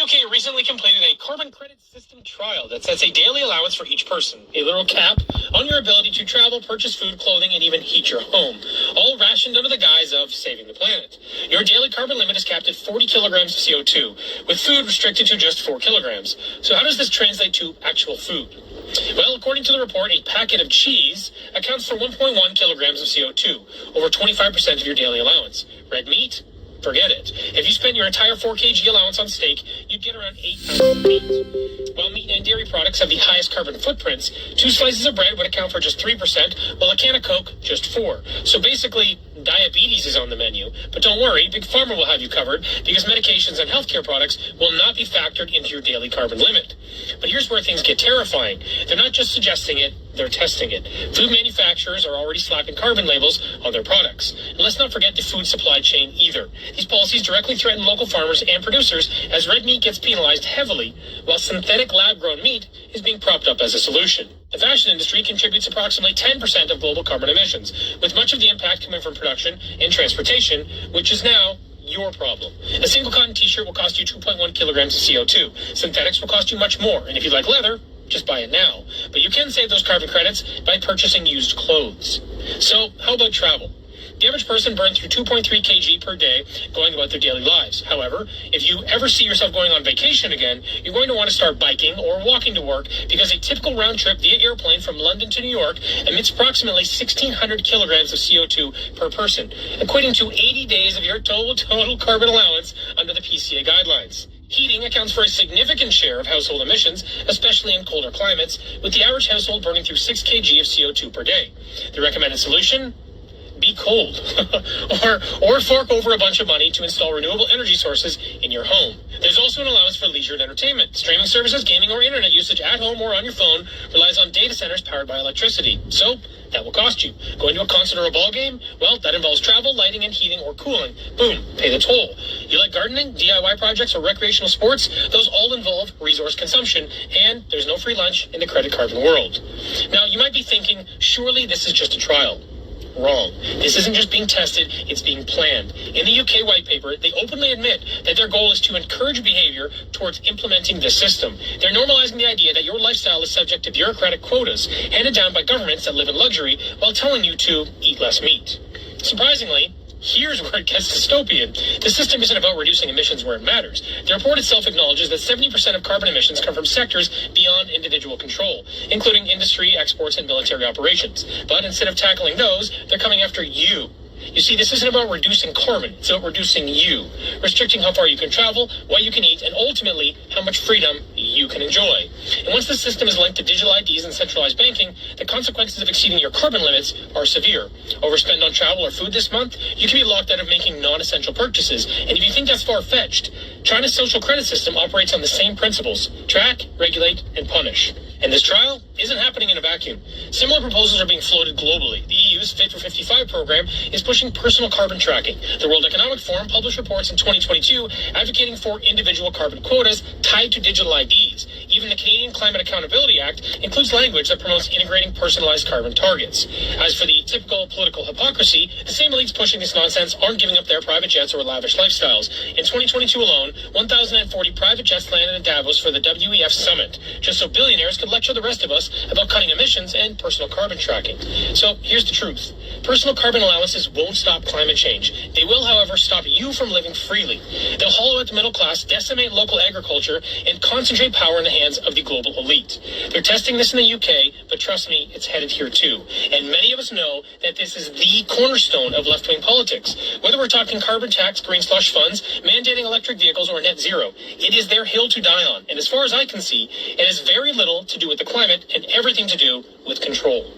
UK recently completed a carbon credit system trial that sets a daily allowance for each person, a literal cap on your ability to travel, purchase food, clothing, and even heat your home, all rationed under the guise of saving the planet. Your daily carbon limit is capped at 40 kilograms of CO2, with food restricted to just 4 kilograms. So how does this translate to actual food? Well, according to the report, a packet of cheese accounts for 1.1 kilograms of CO2, over 25% of your daily allowance. Red meat? Forget it. If you spent your entire 4 kg allowance on steak, you'd get around 8 pounds of meat. While meat and dairy products have the highest carbon footprints, 2 slices of bread would account for just 3%, while a can of Coke just 4%. So basically, diabetes is on the menu. But don't worry, Big Pharma will have you covered, because medications and healthcare products will not be factored into your daily carbon limit. But here's where things get terrifying. They're not just suggesting it, they're testing it. Food manufacturers are already slapping carbon labels on their products. And let's not forget the food supply chain either. These policies directly threaten local farmers and producers as red meat gets penalized heavily, while synthetic lab-grown meat is being propped up as a solution. The fashion industry contributes approximately 10% of global carbon emissions, with much of the impact coming from production and transportation, which is now your problem. A single cotton t-shirt will cost you 2.1 kilograms of CO2. Synthetics will cost you much more, and if you like leather, just buy it now. But you can save those carbon credits by purchasing used clothes. So, how about travel? The average person burns through 2.3 kg per day going about their daily lives. However, if you ever see yourself going on vacation again, you're going to want to start biking or walking to work, because a typical round trip via airplane from London to New York emits approximately 1,600 kilograms of CO2 per person, equating to 80 days of your total carbon allowance under the PCA guidelines. Heating accounts for a significant share of household emissions, especially in colder climates, with the average household burning through 6 kg of CO2 per day. The recommended solution? Be cold. or fork over a bunch of money to install renewable energy sources in your home. There's also an allowance for leisure and entertainment. Streaming services, gaming, or internet usage at home or on your phone relies on data centers powered by electricity. So, that will cost you. Going to a concert or a ball game? Well, that involves travel, lighting, and heating or cooling. Boom, pay the toll. You like gardening, DIY projects, or recreational sports? Those all involve resource consumption, and there's no free lunch in the credit carbon world. Now, you might be thinking, surely this is just a trial. Wrong. This isn't just being tested, it's being planned. In the UK white paper, they openly admit that their goal is to encourage behavior towards implementing the system. They're normalizing the idea that your lifestyle is subject to bureaucratic quotas handed down by governments that live in luxury while telling you to eat less meat. Surprisingly, here's where it gets dystopian. The system isn't about reducing emissions where it matters. The report itself acknowledges that 70% of carbon emissions come from sectors beyond individual control, including industry, exports, and military operations. But instead of tackling those, they're coming after you. You see, this isn't about reducing carbon, it's about reducing you, restricting how far you can travel, what you can eat, and ultimately, how much freedom you can enjoy. And once the system is linked to digital IDs and centralized banking, the consequences of exceeding your carbon limits are severe. Overspend on travel or food this month, you can be locked out of making non-essential purchases. And if you think that's far-fetched, China's social credit system operates on the same principles: track, regulate, and punish. And this trial isn't happening in a vacuum. Similar proposals are being floated globally. The EU's Fit for 55 program is pushing personal carbon tracking. The World Economic Forum published reports in 2022 advocating for individual carbon quotas tied to digital IDs. Even the Canadian Climate Accountability Act includes language that promotes integrating personalized carbon targets. As for the typical political hypocrisy, the same elites pushing this nonsense aren't giving up their private jets or lavish lifestyles. In 2022 alone, 1,040 private jets landed in Davos for the WEF summit, just so billionaires could lecture the rest of us about cutting emissions and personal carbon tracking. So here's the truth. Personal carbon allowances won't stop climate change. They will, however, stop you from living freely. They'll hollow out the middle class, decimate local agriculture, and concentrate power in the hands of the global elite. They're testing this in the UK, but trust me, it's headed here too. And many of us know that this is the cornerstone of left-wing politics. Whether we're talking carbon tax, green slush funds, mandating electric vehicles, or net zero, it is their hill to die on. And as far as I can see, it has very little to do with the climate and everything to do with control.